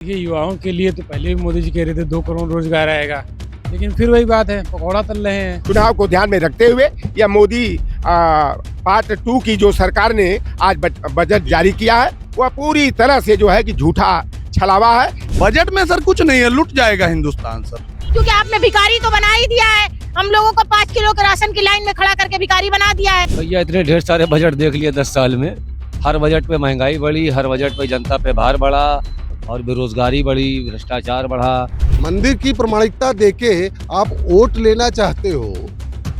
देखिए, युवाओं के लिए तो पहले भी मोदी जी कह रहे थे 2 करोड़ रोजगार आएगा, लेकिन फिर वही बात है, पकौड़ा तल रहे हैं। चुनाव को ध्यान में रखते हुए या मोदी पार्ट 2 की जो सरकार ने आज बजट जारी किया है वह पूरी तरह से जो है कि झूठा छलावा है। बजट में सर कुछ नहीं है, लुट जाएगा हिंदुस्तान सर। क्योंकि आपने भिखारी तो बना ही दिया है, हम लोगों को 5 किलो के राशन की लाइन में खड़ा करके भिखारी बना दिया है। भैया इतने ढेर सारे बजट देख लिए 10 साल में, हर बजट पे महंगाई बढ़ी, हर बजट पे जनता पे भार बढ़ा और बेरोजगारी बढ़ी, भ्रष्टाचार बढ़ा। मंदिर की प्रमाणिकता देके आप वोट लेना चाहते हो,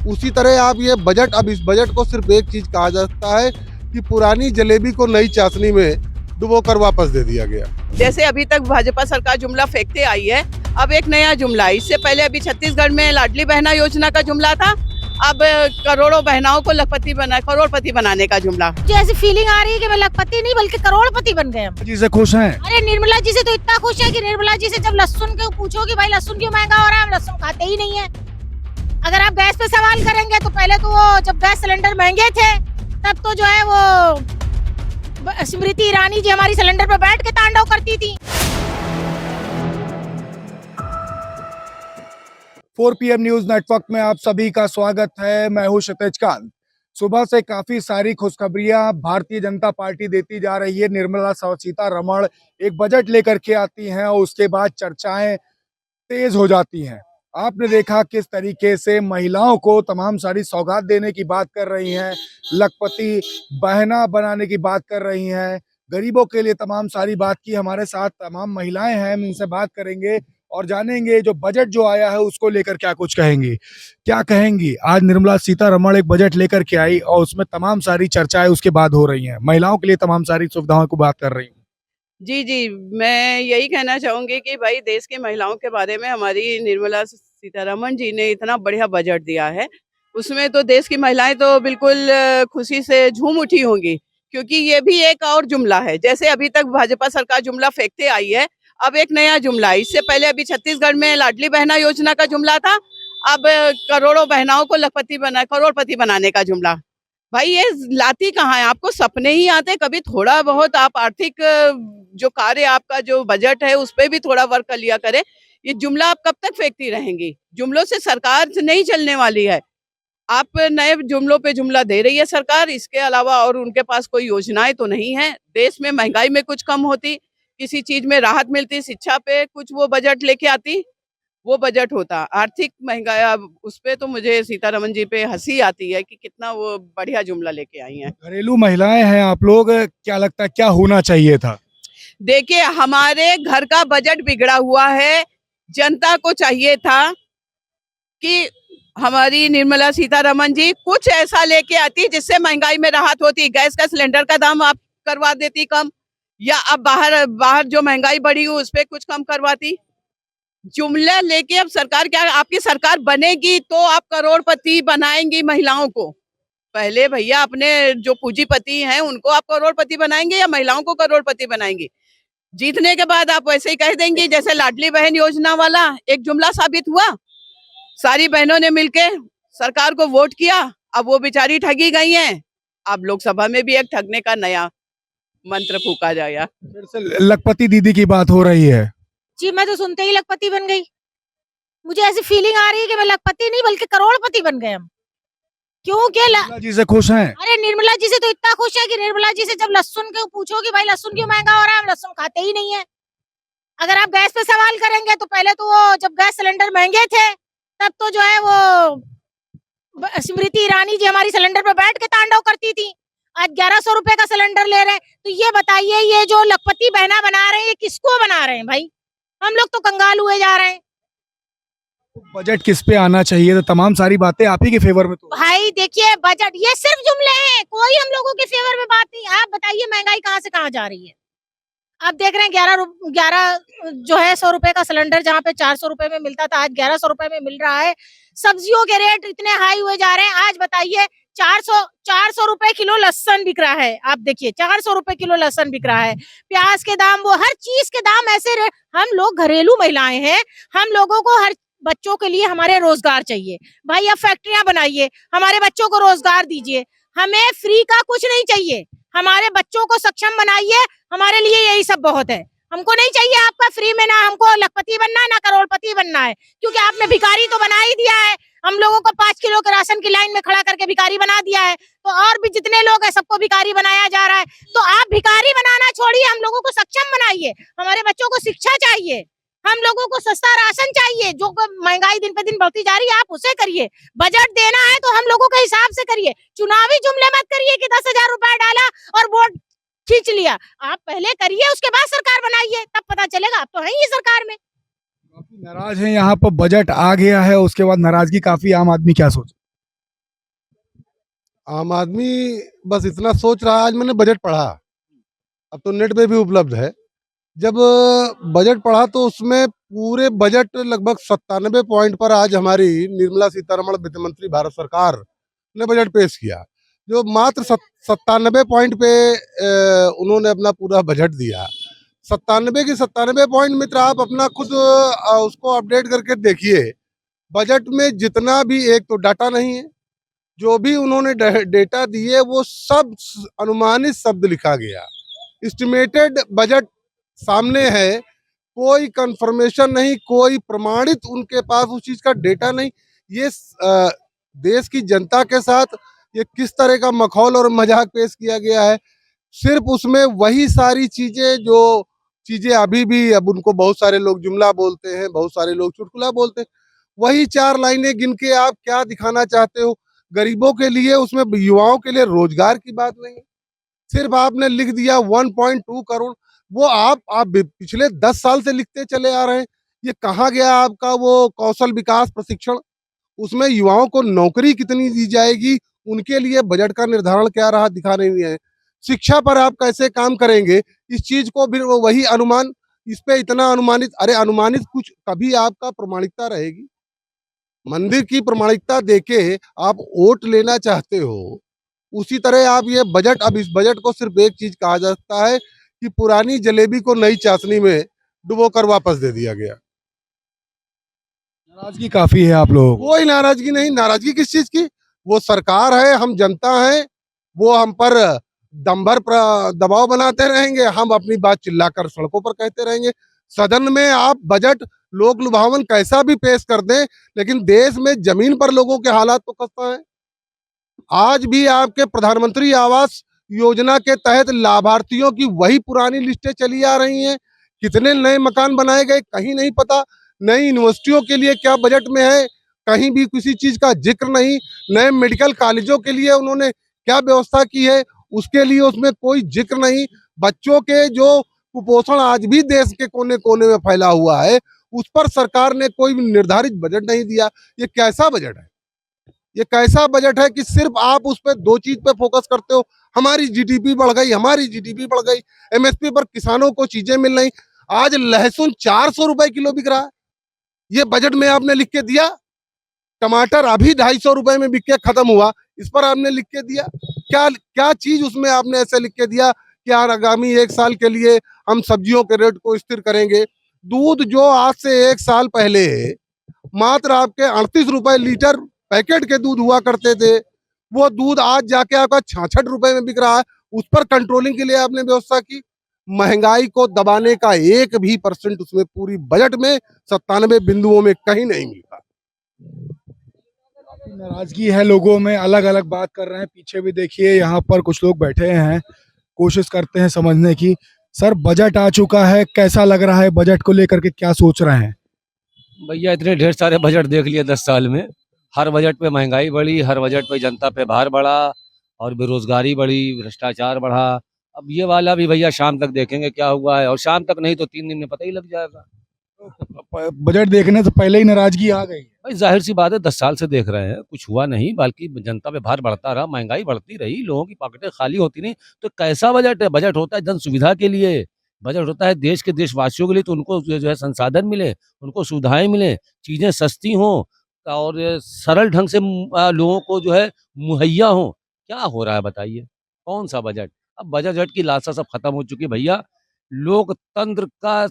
उसी तरह आप ये बजट, अब इस बजट को सिर्फ एक चीज कहा जाता है कि पुरानी जलेबी को नई चाशनी में डुबो कर वापस दे दिया गया। जैसे अभी तक भाजपा सरकार जुमला फेंकते आई है, अब एक नया जुमला। इससे पहले अभी छत्तीसगढ़ में लाडली बहना योजना का जुमला था, अब करोड़ों बहनाओं को करोड़पति बनाने का जुमला। ऐसी फीलिंग आ रही है कि मैं लखपति नहीं बल्कि करोड़पति बन गए हम। जी से खुश हैं। अरे निर्मला जी से तो इतना खुश है कि निर्मला जी से जब लहसुन के पूछो कि भाई लहसुन क्यों महंगा हो रहा है, हम लहसुन खाते ही नहीं है। अगर आप गैस पे सवाल करेंगे तो पहले तो वो जब गैस सिलेंडर महंगे थे तब तो जो है वो स्मृति ईरानी जी हमारी सिलेंडर पे बैठ के तांडव करती थी। 4 PM न्यूज नेटवर्क में आप सभी का स्वागत है। मैं हूं क्षितिज कांत। सुबह से काफी सारी खुशखबरियां भारतीय जनता पार्टी देती जा रही है। निर्मला सीतारमण एक बजट लेकर के आती हैं और उसके बाद चर्चाएं तेज हो जाती हैं। आपने देखा किस तरीके से महिलाओं को तमाम सारी सौगात देने की बात कर रही हैं, लखपति बहना बनाने की बात कर रही हैं, गरीबों के लिए तमाम सारी बात की। हमारे साथ तमाम महिलाएं हैं, हम इनसे बात करेंगे और जानेंगे जो बजट जो आया है उसको लेकर क्या कुछ कहेंगी, क्या कहेंगी। आज निर्मला सीतारमण एक बजट लेकर के आई और उसमें तमाम सारी चर्चाएं उसके बाद हो रही हैं, महिलाओं के लिए तमाम सारी सुविधाओं को बात कर रही हैं। जी, मैं यही कहना चाहूंगी कि भाई देश की महिलाओं के बारे में हमारी निर्मला सीतारमण जी ने इतना बढ़िया बजट दिया है, उसमें तो देश की महिलाएं तो बिल्कुल खुशी से झूम उठी होंगी, क्योंकि ये भी एक और जुमला है। जैसे अभी तक भाजपा सरकार जुमला फेंकते आई है, अब एक नया जुमला। इससे पहले अभी छत्तीसगढ़ में लाडली बहना योजना का जुमला था, अब करोड़ों बहनाओं को करोड़पति बनाने का जुमला। भाई ये लाती कहाँ है, आपको सपने ही आते। कभी थोड़ा बहुत आप आर्थिक जो कार्य आपका जो बजट है उस पर भी थोड़ा वर्क कर लिया करें। ये जुमला आप कब तक फेंकती रहेंगी? जुमलों से सरकार नहीं चलने वाली है। आप नए जुमलों पे जुमला दे रही है सरकार, इसके अलावा और उनके पास कोई योजनाएं तो नहीं है। देश में महंगाई में कुछ कम होती, किसी चीज में राहत मिलती, शिक्षा पे कुछ वो बजट लेके आती, वो बजट होता। आर्थिक महंगाई, उस पे तो मुझे सीतारमण जी पे हंसी आती है कि कितना वो बढ़िया जुमला लेके आई हैं। घरेलू महिलाएं हैं आप लोग, क्या लगता है क्या होना चाहिए था? देखिए, हमारे घर का बजट बिगड़ा हुआ है। जनता को चाहिए था कि हमारी निर्मला सीतारमण जी कुछ ऐसा लेके आती जिससे महंगाई में राहत होती। गैस का सिलेंडर का दाम आप करवा देती कम, या अब बाहर जो महंगाई बढ़ी हुई उस पर कुछ कम करवाती। जुमला लेके अब सरकार क्या, आपकी सरकार बनेगी तो आप करोड़पति बनाएंगी महिलाओं को। पहले भैया अपने जो पूंजीपति हैं उनको आप करोड़पति बनाएंगे या महिलाओं को करोड़पति बनाएंगे? जीतने के बाद आप वैसे ही कह देंगे। जैसे लाडली बहन योजना वाला एक जुमला साबित हुआ, सारी बहनों ने मिलके सरकार को वोट किया, अब वो बेचारी ठगी गई हैं। अब लोकसभा में भी एक ठगने का नया मंत्र फूका जाएगा। फिर से लखपति दीदी की बात हो रही है। जी मैं तो सुनते ही लखपति बन गई। मुझे ऐसी फीलिंग आ रही है कि मैं लखपति नहीं बल्कि करोड़पति बन गए हम। क्योंकि निर्मला जी से खुश हैं। अरे निर्मला जी से तो इतना खुश है कि निर्मला जी से जब लहसुन के पूछो कि भाई लहसुन क्यों महंगा हो रहा है, हम लहसुन खाते ही नहीं है। अगर आप गैस पे सवाल करेंगे तो पहले तो वो जब गैस सिलेंडर महंगे थे तब तो जो है वो स्मृति ईरानी जी हमारी सिलेंडर पे बैठ के तांडव करती थी। आज 1100 रुपए का सिलेंडर ले रहे हैं। तो ये बताइए, ये जो लखपति बहना बना रहे हैं ये किसको बना रहे हैं भाई? हम लोग तो कंगाल हुए जा रहे हैं। बजट किस पे आना चाहिए? तो तमाम सारी बातें आप ही के फेवर में। तो भाई देखिए, बजट ये सिर्फ जुमले हैं, कोई हम लोगों के फेवर में बात नहीं। आप बताइए महंगाई कहाँ से कहाँ जा रही है? आप देख रहे हैं 11 जो है 100 रुपए का सिलेंडर जहाँ पे 400 रुपए में मिलता था आज 1100 रुपए में मिल रहा है। सब्जियों के रेट इतने हाई हुए जा रहे हैं। आज बताइए 400 रुपए किलो लहसुन बिक रहा है। आप देखिए 400 रुपए किलो लहसुन बिक रहा है। प्याज के दाम, वो हर चीज के दाम ऐसे। हम लोग घरेलू महिलाएं हैं, हम लोगों को हर बच्चों के लिए हमारे रोजगार चाहिए। भाई आप फैक्ट्रियां बनाइए, हमारे बच्चों को रोजगार दीजिए। हमें फ्री का कुछ नहीं चाहिए, हमारे बच्चों को सक्षम बनाइए, हमारे लिए यही सब बहुत है। हमको नहीं चाहिए आपका फ्री में, ना हमको लखपति बनना है ना करोड़पति बनना है, क्योंकि आपने भिखारी तो बना ही दिया है। हम लोगों को 5 किलो के राशन की लाइन में खड़ा करके भिखारी बना दिया है, तो और भी जितने लोग हैं सबको भिखारी बनाया जा रहा है। तो आप भिखारी बनाना छोड़िए, हम लोगों को सक्षम बनाइए। हमारे बच्चों को शिक्षा चाहिए, हम लोगों को सस्ता राशन चाहिए। जो महंगाई दिन पे दिन बढ़ती जा रही है आप उसे करिए। बजट देना है तो हम लोगों के हिसाब से करिए, चुनावी जुमले मत करिए कि 10,000 रुपए डाला और वोट खींच लिया। आप पहले करिए, उसके बाद सरकार बनाइए, तब पता चलेगा। आप तो हैं ही सरकार में। काफी नाराज हैं यहाँ पर, बजट आ गया है उसके बाद नाराजगी काफी। आम आदमी क्या सोच? आम आदमी बस इतना सोच रहा है, आज मैंने बजट पढ़ा, अब तो नेट पे भी उपलब्ध है। जब बजट पढ़ा तो उसमें पूरे बजट लगभग 97 पॉइंट पर आज हमारी निर्मला सीतारमण वित्त मंत्री भारत सरकार ने बजट पेश किया। जो मात्र 97 पॉइंट पे उन्होंने अपना पूरा बजट दिया। 97 के 97 पॉइंट मित्र आप अपना खुद उसको अपडेट करके देखिए। बजट में जितना भी, एक तो डाटा नहीं है, जो भी उन्होंने डेटा दिए वो सब अनुमानित शब्द लिखा गया। एस्टिमेटेड बजट सामने है, कोई कंफर्मेशन नहीं, कोई प्रमाणित उनके पास उस चीज का डेटा नहीं। ये देश की जनता के साथ ये किस तरह का मखौल और मजाक पेश किया गया है। सिर्फ उसमें वही सारी चीजें जो चीजें अभी भी, अब उनको बहुत सारे लोग जुमला बोलते हैं, बहुत सारे लोग चुटकुला बोलते हैं, वही 4 लाइनें गिन के आप क्या दिखाना चाहते हो? गरीबों के लिए, उसमें युवाओं के लिए रोजगार की बात नहीं, सिर्फ आपने लिख दिया 1.2 करोड़। वो आप पिछले 10 साल से लिखते चले आ रहे हैं। ये कहाँ गया आपका वो कौशल विकास प्रशिक्षण? उसमें युवाओं को नौकरी कितनी दी जाएगी, उनके लिए बजट का निर्धारण क्या रहा, दिखा नहीं है। शिक्षा पर आप कैसे काम करेंगे, इस चीज को भी वही अनुमान, इस पे इतना अनुमानित। अरे अनुमानित कुछ कभी आपका प्रामाणिकता रहेगी? मंदिर की प्रामाणिकता देके आप वोट लेना चाहते हो, उसी तरह आप ये बजट, अब इस बजट को सिर्फ एक चीज कहा जा सकता है कि पुरानी जलेबी को नई चाशनी में डुबोकर वापस दे दिया गया। नाराजगी काफी है आप लोगों को। कोई नाराजगी नहीं। नाराजगी किस चीज की? वो सरकार है, हम जनता है, वो हम पर दंभर दबाव बनाते रहेंगे, हम अपनी बात चिल्लाकर सड़कों पर कहते रहेंगे। सदन में आप बजट लोक लुभावन कैसा भी पेश कर दें, लेकिन देश में जमीन पर लोगों के हालात तो खस्ता है। आज भी आपके प्रधानमंत्री आवास योजना के तहत लाभार्थियों की वही पुरानी लिस्टें चली आ रही हैं। कितने नए मकान बनाए गए कहीं नहीं पता। नई यूनिवर्सिटियों के लिए क्या बजट में है, कहीं भी किसी चीज का जिक्र नहीं। नए मेडिकल कॉलेजों के लिए उन्होंने क्या व्यवस्था की है, उसके लिए उसमें कोई जिक्र नहीं। बच्चों के जो कुपोषण आज भी देश के कोने कोने में फैला हुआ है, उस पर सरकार ने कोई निर्धारित बजट नहीं दिया। ये कैसा बजट है? ये कैसा बजट है कि सिर्फ आप उस पर 2 चीज पे फोकस करते हो? हमारी जीडीपी बढ़ गई, हमारी जीडीपी बढ़ गई, एमएसपी पर किसानों को चीजें मिल रही। आज लहसुन 400 रुपए किलो बिक रहा है, ये बजट में आपने लिख के दिया। टमाटर अभी 250 रुपए में बिक के खत्म हुआ, इस पर आपने लिख के दिया। क्या क्या चीज उसमें आपने ऐसे लिख के दिया कि यार आगामी 1 साल के लिए हम सब्जियों के रेट को स्थिर करेंगे? दूध जो आज से 1 साल पहले मात्र आपके 38 रुपए लीटर पैकेट के दूध हुआ करते थे, वो दूध आज जाके आपका 66 रुपए में बिक रहा है। उस पर कंट्रोलिंग के लिए आपने व्यवस्था की। महंगाई को दबाने का 1 भी % उसमें पूरी बजट में 97 बिंदुओं में कहीं नहीं मिलता। काफी नाराजगी है लोगों में, अलग अलग बात कर रहे हैं। पीछे भी देखिए, यहाँ पर कुछ लोग बैठे हैं, कोशिश करते हैं समझने की। सर बजट आ चुका है, कैसा लग रहा है? बजट को लेकर के क्या सोच रहे हैं? भैया इतने ढेर सारे बजट देख लिए 10 साल में। हर बजट पे महंगाई बढ़ी, हर बजट पे जनता पे भार बढ़ा और बेरोजगारी बढ़ी, भ्रष्टाचार बढ़ा। अब ये वाला भी भैया शाम तक देखेंगे क्या हुआ है, और शाम तक नहीं तो 3 दिन में पता ही लग जाएगा। बजट देखने से पहले ही नाराजगी आ गई है। भाई जाहिर सी बात है, 10 साल से देख रहे हैं, कुछ हुआ नहीं, बल्कि जनता पे भार बढ़ता रहा, महंगाई बढ़ती रही, लोगों की पॉकेटें खाली होती नहीं। तो कैसा बजट है? बजट होता है जन सुविधा के लिए, बजट होता है देश के देशवासियों के लिए, तो उनको जो है संसाधन मिले, उनको सुविधाएं मिले, चीजें सस्ती हों और सरल ढंग से लोगों को जो है मुहैया हो। क्या हो रहा है बताइए? कौन सा बजट? अब बजट की लालसा सब खत्म हो चुकी है भैया। लोकतंत्र का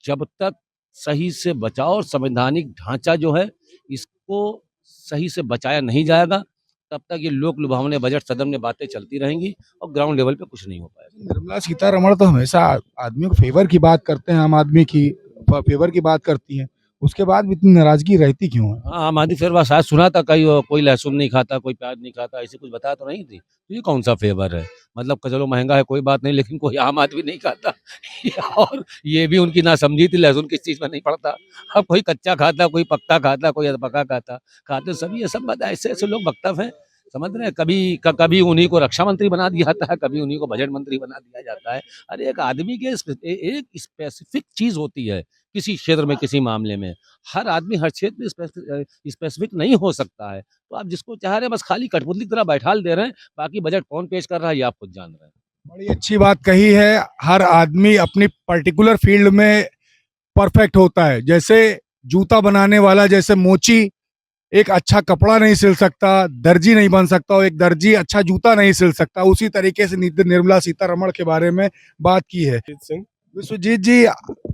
जब तक सही से बचाव और संवैधानिक ढांचा जो है इसको सही से बचाया नहीं जाएगा, तब तक ये लोक लुभावने बजट सदन में बातें चलती रहेंगी और ग्राउंड लेवल पे कुछ नहीं हो पाएगा। निर्मला सीतारमण तो हमेशा आदमियों को फेवर की बात करते हैं, आम आदमी की फेवर की बात करती हैं, उसके बाद भी इतनी नाराजगी रहती क्यों है? हाँ, आम आदमी फेवर शायद सुना था कहीं, कोई लहसुन नहीं खाता, कोई प्याज नहीं खाता, ऐसे कुछ बताया तो नहीं थी। तो ये कौन सा फेवर है? मतलब चलो महंगा है कोई बात नहीं, लेकिन कोई आम आदमी नहीं खाता। और ये भी उनकी नासमझी थी, लहसुन किस चीज में नहीं पड़ता। अब कोई कच्चा खाता, कोई पक्का खाता, कोई अधपका खाता, खाते सभी ये सब ऐसे ऐसे लोग वक्तव्य हैं, समझ रहे हैं। कभी उन्हीं को रक्षा मंत्री बना दिया जाता है, कभी उन्हीं को बजट मंत्री बना दिया जाता है। अरे एक आदमी के एक स्पेसिफिक चीज होती है किसी क्षेत्र में, किसी मामले में। हर आदमी हर क्षेत्र में स्पेसिफिक नहीं हो सकता है। तो आप जिसको चाह रहे हैं बस खाली कठपुतली की तरह बैठाल दे रहे हैं, बाकी बजट कौन पेश कर रहा है ये आप खुद जान रहे हैं। बड़ी अच्छी बात कही है, हर आदमी अपनी पर्टिकुलर फील्ड में परफेक्ट होता है। जैसे जूता बनाने वाला, जैसे मोची एक अच्छा कपड़ा नहीं सिल सकता, दर्जी नहीं बन सकता, और एक दर्जी अच्छा जूता नहीं सिल सकता, उसी तरीके से निर्मला सीतारमण के बारे में बात की है। विश्वजीत जी,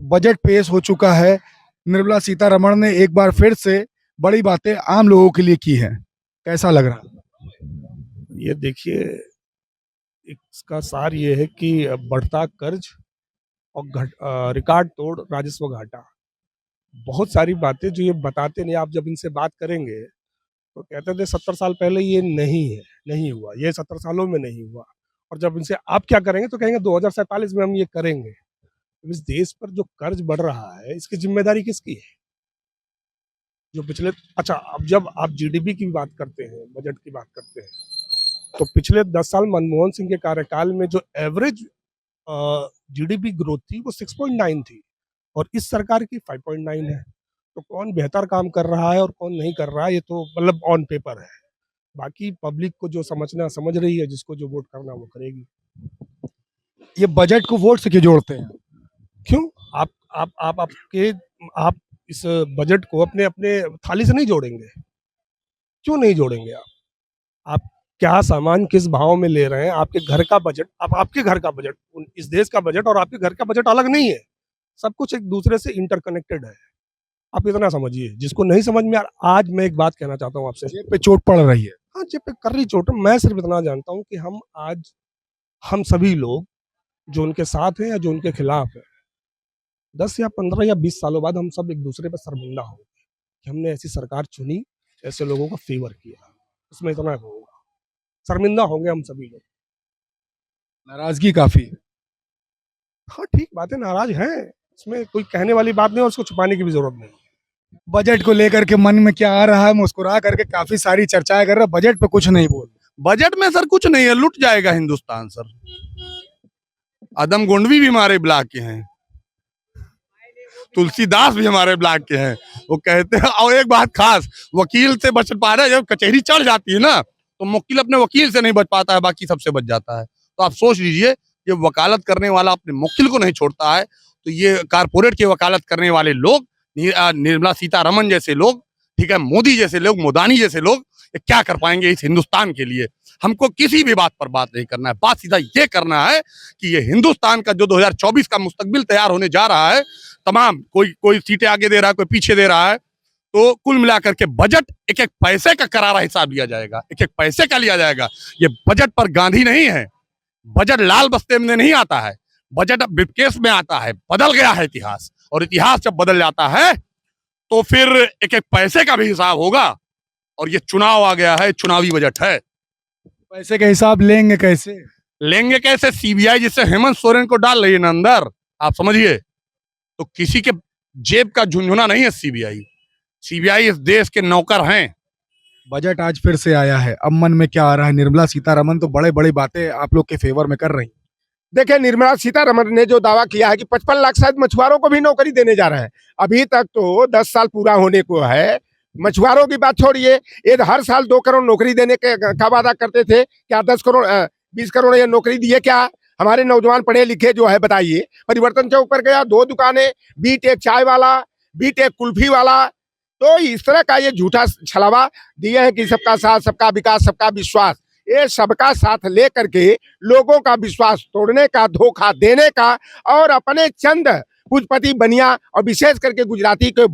बजट पेश हो चुका है, निर्मला सीतारमण ने एक बार फिर से बड़ी बातें आम लोगों के लिए की हैं, कैसा लग रहा है? ये देखिए, इसका सार ये है कि बढ़ता कर्ज और रिकॉर्ड तोड़ राजस्व घाटा, बहुत सारी बातें जो ये बताते नहीं। आप जब इनसे बात करेंगे तो कहते थे 70 साल पहले ये नहीं हुआ, ये 70 सालों में नहीं हुआ। और जब इनसे आप क्या करेंगे तो कहेंगे 2047 में हम ये करेंगे। इस देश पर जो कर्ज बढ़ रहा है, इसकी जिम्मेदारी किसकी है? जो पिछले, अच्छा, अब जब आप जीडीपी की बात करते हैं, बजट की बात करते हैं, तो पिछले 10 साल मनमोहन सिंह के कार्यकाल में जो एवरेज जीडीपी ग्रोथ थी वो 6.9 थी, और इस सरकार की 5.9 है। तो कौन बेहतर काम कर रहा है और कौन नहीं कर रहा है, ये तो मतलब ऑन पेपर है। बाकी पब्लिक को जो समझना समझ रही है, जिसको जो वोट करना वो करेगी। ये बजट को वोट से क्यों जोड़ते हैं? क्यों? आप इस बजट को अपने अपने थाली से नहीं जोड़ेंगे? क्यों नहीं जोड़ेंगे? आप क्या सामान किस भाव में ले रहे हैं? आपके घर का बजट, आपके घर का बजट, इस देश का बजट और आपके घर का बजट अलग नहीं है। सब कुछ एक दूसरे से इंटरकनेक्टेड है। आप इतना समझिए। जिसको नहीं समझ में आज मैं एक बात कहना चाहता हूँ आपसे। जेब पे चोट पड़ रही है। हाँ, जेब पे कर रही चोट। मैं सिर्फ इतना जानता हूँ कि हम सभी लोग जो उनके साथ हैं या जो उनके खिलाफ है, 10 या 15 या 20 सालों बाद हम सब एक दूसरे पर शर्मिंदा होंगे कि हमने ऐसी सरकार चुनी, ऐसे लोगों का फेवर किया। इसमें इतना होगा, शर्मिंदा होंगे हम सभी लोग। नाराजगी काफी है। हाँ, ठीक बात है, नाराज हैं, इसमें कोई कहने वाली बात नहीं और उसको छुपाने की भी जरूरत नहीं। बजट को लेकर के मन में क्या आ रहा है? मुस्कुरा करके काफी सारी चर्चाएं कर रहे हैं, बजट पे कुछ नहीं बोल। बजट में सर कुछ नहीं है, लुट जाएगा हिंदुस्तान सर। आदम गोंडवी भी हमारे ब्लॉक के हैं, तुलसीदास भी हमारे ब्लॉक के हैं। वो कहते हैं, और एक बात खास, वकील से बच पा रहे, जब कचहरी चढ़ जाती है ना तो मुक्किल अपने वकील से नहीं बच पाता है, बाकी सबसे बच जाता है। तो आप सोच लीजिए, ये वकालत करने वाला अपने मुक्किल को नहीं छोड़ता है, तो ये कारपोरेट की वकालत करने वाले लोग, निर्मला सीतारमण जैसे लोग, ठीक है, मोदी जैसे लोग, मोदानी जैसे लोग, ये क्या कर पाएंगे इस हिंदुस्तान के लिए? हमको किसी भी बात पर बात नहीं करना है, बात सीधा ये करना है कि ये हिंदुस्तान का जो 2024 का मुस्तकबिल तैयार होने जा रहा है, तमाम कोई सीटें आगे दे रहा है, कोई पीछे दे रहा है, तो कुल मिलाकर के बजट एक एक पैसे का करारा हिसाब लिया जाएगा, एक एक पैसे का लिया जाएगा। ये बजट पर गांधी नहीं है, बजट लाल बस्ते में नहीं आता है, बजट ब्रीफकेस में आता है। बदल गया है इतिहास, और इतिहास जब बदल जाता है तो फिर एक एक पैसे का भी हिसाब होगा। और ये चुनाव आ गया है, चुनावी बजट है। पैसे का हिसाब लेंगे कैसे? लेंगे कैसे? सीबीआई जिससे हेमंत सोरेन को डाल रही है ना अंदर, आप समझिए, तो किसी के जेब का झुंझुना नहीं है सीबीआई। सीबीआई इस देश के नौकर हैं। बजट आज फिर से आया है, अब मन में क्या आ रहा है? निर्मला सीतारमण तो बड़े बड़ी बातें आप लोग के फेवर में कर रही। देखिए, निर्मला सीतारमण ने जो दावा किया है कि 55 लाख शायद मछुआरों को भी नौकरी देने जा रहे हैं। अभी तक तो 10 साल पूरा होने को है। मछुआरों की बात छोड़िए, ये हर साल 2 करोड़ नौकरी देने का वादा करते थे। क्या 10 करोड़ 20 करोड़ ये नौकरी दिए? क्या हमारे नौजवान पढ़े लिखे जो है बताइए? परिवर्तन चौक पर गया, 2 दुकानें, बीटेक चाय वाला, बीटेक कुल्फी वाला। तो इस तरह का ये झूठा छलावा दिए हैं कि सबका साथ, सबका विकास, सबका विश्वास। ये सबका साथ लेकर के लोगों का विश्वास तोड़ने का, धोखा देने का, और अपने चंद पूंजीपति बनिया और विशेष करके गुजराती के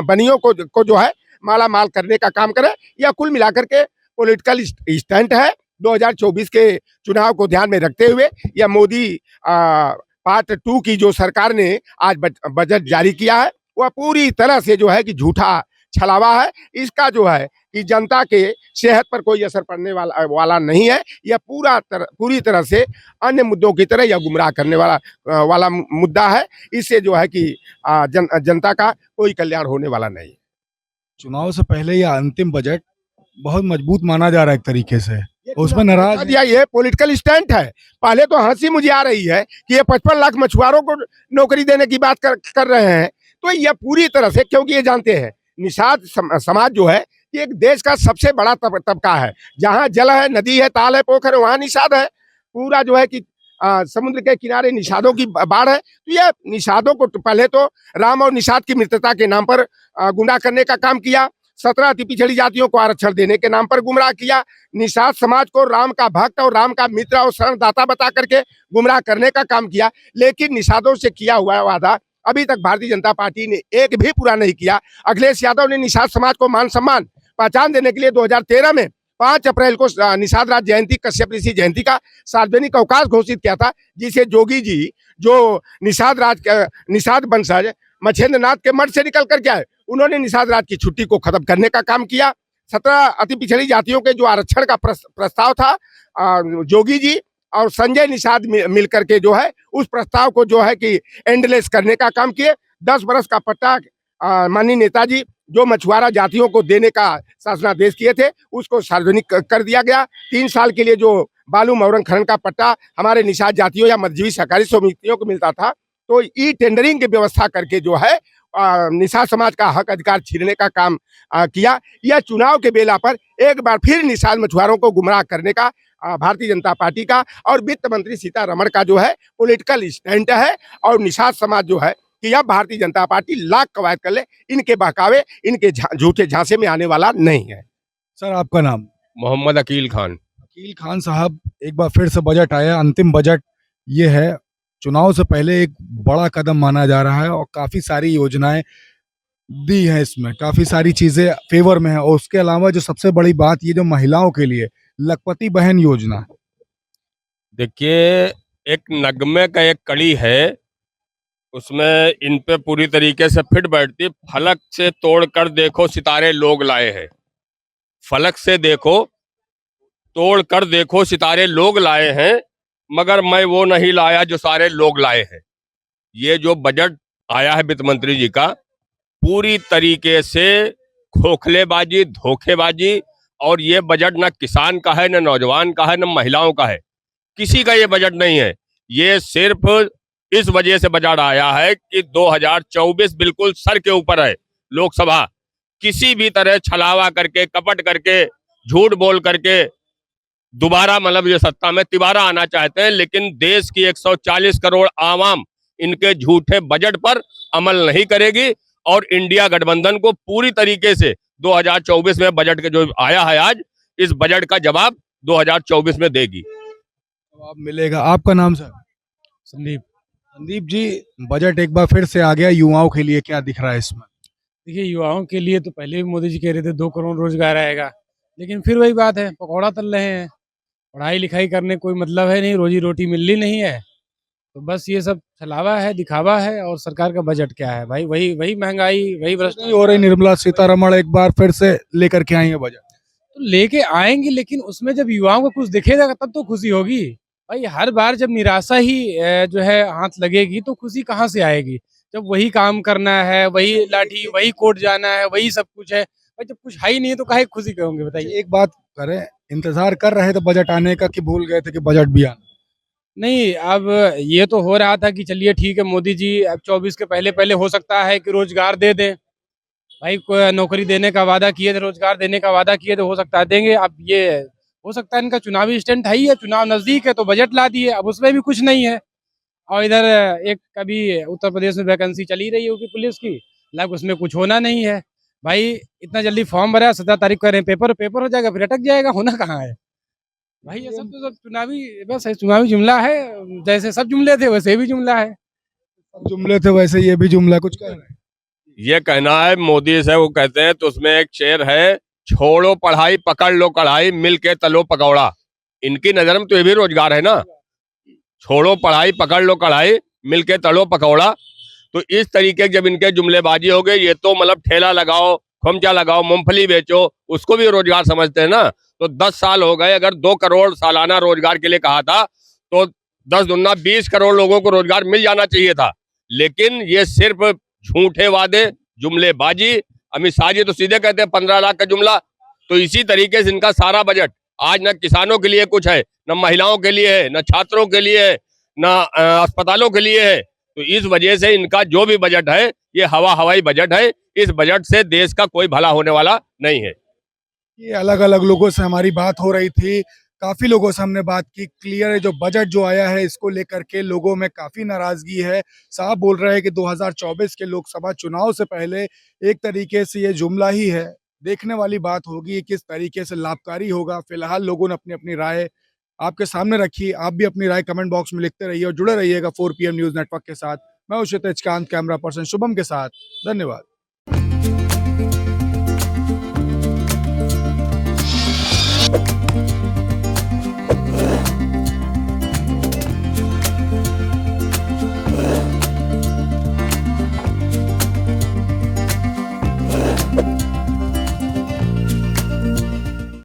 बनियों को जो है माला माल करने का काम करे। या कुल मिलाकर के पॉलिटिकल स्टंट है। 2024 के चुनाव को ध्यान में रखते हुए यह मोदी पार्ट 2 की जो सरकार ने आज बजट जारी किया है वह पूरी तरह से जो है कि झूठा छलावा है। इसका जो है कि जनता के सेहत पर कोई असर पड़ने वाला नहीं है। यह पूरी तरह से अन्य मुद्दों की तरह यह गुमराह करने वाला मुद्दा है। इससे जो है कि जनता का कोई कल्याण होने वाला नहीं। चुनाव से पहले यह अंतिम बजट बहुत मजबूत माना जा रहा है एक तरीके से, उसमें नाराज दिया ये पॉलिटिकल स्टंट है। पहले तो हंसी मुझे आ रही है कि ये 55 लाख मछुआरों को नौकरी देने की बात कर रहे हैं, तो यह पूरी तरह से, क्योंकि ये जानते हैं निषाद समाज जो है ये एक देश का सबसे बड़ा तबका है। जहाँ जल है, नदी है, ताल है, पोखर है, वहाँ निषाद है। पूरा जो है कि समुद्र के किनारे निषादों की बाढ़ है। तो यह निषादों को पहले तो राम और निषाद की मित्रता के नाम पर गुमराह करने का काम किया। 17 अति पिछड़ी जातियों को आरक्षण देने के नाम पर गुमराह किया। निषाद समाज को राम का भक्त और राम का मित्र और शरणदाता बता करके गुमराह करने का काम किया। लेकिन निषादों से किया हुआ वादा अभी तक भारतीय जनता पार्टी ने एक भी पूरा नहीं किया। अखिलेश यादव ने निषाद समाज को मान सम्मान पहचान देने के लिए 2013 में 5 अप्रैल को निषाद राज जयंती, कश्यप ऋषि जयंती का सार्वजनिक अवकाश घोषित किया था, जिसे जोगी जी जो निषाद वंशज मछेंद्र नाथ के मठ से निकल कर के आए, उन्होंने निषाद राज की छुट्टी को खत्म करने का काम किया। 17 अति पिछड़ी जातियों के जो आरक्षण का प्रस्ताव था, जोगी जी और संजय निषाद मिलकर के जो है उस प्रस्ताव को जो है कि एंडलेस करने का काम किए। 10 बरस का पट्टा माननीय नेताजी जो मछुआरा जातियों को देने का शासनादेश किए थे उसको सार्वजनिक कर दिया गया। 3 साल के लिए जो बालू मौरंग खनन का पट्टा हमारे निषाद जातियों या मध्यजीवी सहकारी समितियों को मिलता था, तो ई टेंडरिंग की व्यवस्था करके जो है निषाद समाज का हक अधिकार छीनने का काम किया। यह चुनाव के बेला पर एक बार फिर निषाद मछुआरों को गुमराह करने का भारतीय जनता पार्टी का और वित्त मंत्री सीतारमण का जो है पॉलिटिकल स्टंट है। और निषाद समाज जो है कि यह भारतीय जनता पार्टी लाख कवायद कर ले, इनके बहकावे, इनके झूठे झांसे में आने वाला नहीं है। सर आपका नाम? मोहम्मद अकील खान। अकील खान साहब, एक बार फिर से बजट आया, अंतिम बजट ये है। चुनाव से पहले एक बड़ा कदम माना जा रहा है और काफी सारी योजनाएं दी हैं, इसमें काफी सारी चीजें फेवर में है। और उसके अलावा जो सबसे बड़ी बात, ये जो महिलाओं के लिए लखपति बहन योजना, देखिए एक नगमे का एक कड़ी है, उसमें इन पे पूरी तरीके से फिट बैठती। फलक से तोड़ कर देखो सितारे लोग लाए हैं, फलक से देखो तोड़ कर देखो सितारे लोग लाए हैं, मगर मैं वो नहीं लाया जो सारे लोग लाए हैं। ये जो बजट आया है वित्त मंत्री जी का, पूरी तरीके से खोखलेबाजी, धोखेबाजी। और ये बजट न किसान का है, न नौजवान का है, न महिलाओं का है, किसी का ये बजट नहीं है। ये सिर्फ इस वजह से बजट आया है कि 2024 बिल्कुल सर के ऊपर है। लोकसभा किसी भी तरह छलावा करके, कपट करके, झूठ बोल करके दोबारा मतलब ये सत्ता में तिबारा आना चाहते हैं, लेकिन देश की 140 करोड़ आवाम इनके झूठे बजट पर अमल नहीं करेगी। और इंडिया गठबंधन को पूरी तरीके से 2024 में बजट के जो आया है आज, इस बजट का जवाब 2024 में देगी, जवाब मिलेगा। आपका नाम सर? संदीप। संदीप जी, बजट एक बार फिर से आ गया, युवाओं के लिए क्या दिख रहा है इसमें? देखिए, युवाओं के लिए तो पहले भी मोदी जी कह रहे थे 2 करोड़ रोजगार आएगा, लेकिन फिर वही बात है, पकौड़ा तल रहे हैं। पढ़ाई लिखाई करने कोई मतलब है नहीं, रोजी रोटी मिलनी नहीं है, तो बस ये सब छलावा है, दिखावा है। और सरकार का बजट क्या है भाई? वही महंगाई, वही भ्रष्टाचार हो रही। निर्मला सीतारमण एक बार फिर से लेकर के आई है बजट, तो लेके आएंगी, लेकिन उसमें जब युवाओं को कुछ दिखेगा तब तो खुशी होगी भाई। हर बार जब निराशा ही जो है हाथ लगेगी तो खुशी कहाँ से आएगी? जब वही काम करना है, वही लाठी, वही कोर्ट जाना है, वही सब कुछ है भाई, जब कुछ है ही नहीं है तो काहे खुशी कहोगे बताइए? एक बात करें, इंतजार कर रहे थे बजट आने का कि भूल गए थे कि बजट भी आना? नहीं, अब ये तो हो रहा था कि चलिए ठीक है, मोदी जी अब 24 के पहले हो सकता है कि रोजगार दे दें भाई। नौकरी देने का वादा किए थे, रोजगार देने का वादा किए थे, हो सकता है देंगे। अब ये हो सकता है इनका चुनावी स्टंट है ही है, चुनाव नजदीक है तो बजट ला दिए, अब उसमें भी कुछ नहीं है। और इधर एक कभी उत्तर प्रदेश में वैकेंसी चली रही होगी पुलिस की, लग उसमें कुछ होना नहीं है भाई। इतना जल्दी फॉर्म भरा, 17 तारीख कर रहे हैं, पेपर हो जाएगा, फिर अटक जाएगा, होना कहाँ है भाई? ये सब तो सब चुनावी, बस चुनावी जुमला है। जैसे सब जुमले थे वैसे भी जुमला है। जुमले थे वैसे ये भी जुमला, कुछ कह रहे हैं? ये कहना है मोदी से। वो कहते हैं तो उसमें एक शेर है छोड़ो पढ़ाई पकड़ लो कढ़ाई मिल के तलो पकौड़ा, इनकी नजर में तो ये भी रोजगार है ना। छोड़ो पढ़ाई पकड़ लो कढ़ाई मिल के तलो पकौड़ा, तो इस तरीके जब इनके जुमलेबाजी हो गई, ये तो मतलब ठेला लगाओ, खोमचा लगाओ, मूंगफली बेचो, उसको भी रोजगार समझते हैं ना। तो 10 साल हो गए, अगर 2 करोड़ सालाना रोजगार के लिए कहा था तो 10 दूना 20 करोड़ लोगों को रोजगार मिल जाना चाहिए था। लेकिन ये सिर्फ झूठे वादे, जुमलेबाजी। अमित शाह जी तो सीधे कहते हैं 15 लाख का जुमला। तो इसी तरीके से इनका सारा बजट आज न किसानों के लिए कुछ है, न महिलाओं के लिए है, न छात्रों के लिए है, न अस्पतालों के लिए है। तो इस वजह से इनका जो भी बजट है ये हवाई बजट है। इस बजट से देश का कोई भला होने वाला नहीं है। ये अलग अलग लोगों से हमारी बात हो रही थी, काफी लोगों से हमने बात की। क्लियर है, जो बजट जो आया है इसको लेकर के लोगों में काफी नाराजगी है। साहब बोल रहे हैं कि 2024 के लोकसभा चुनाव से पहले एक तरीके से ये जुमला ही है। देखने वाली बात होगी किस तरीके से लाभकारी होगा। फिलहाल लोगों ने अपनी अपनी राय आपके सामने रखी। आप भी अपनी राय कमेंट बॉक्स में लिखते रहिए और जुड़े रहिएगा 4 PM न्यूज नेटवर्क के साथ। मैं हूं क्षितिज कांत, कैमरा पर्सन शुभम के साथ। धन्यवाद।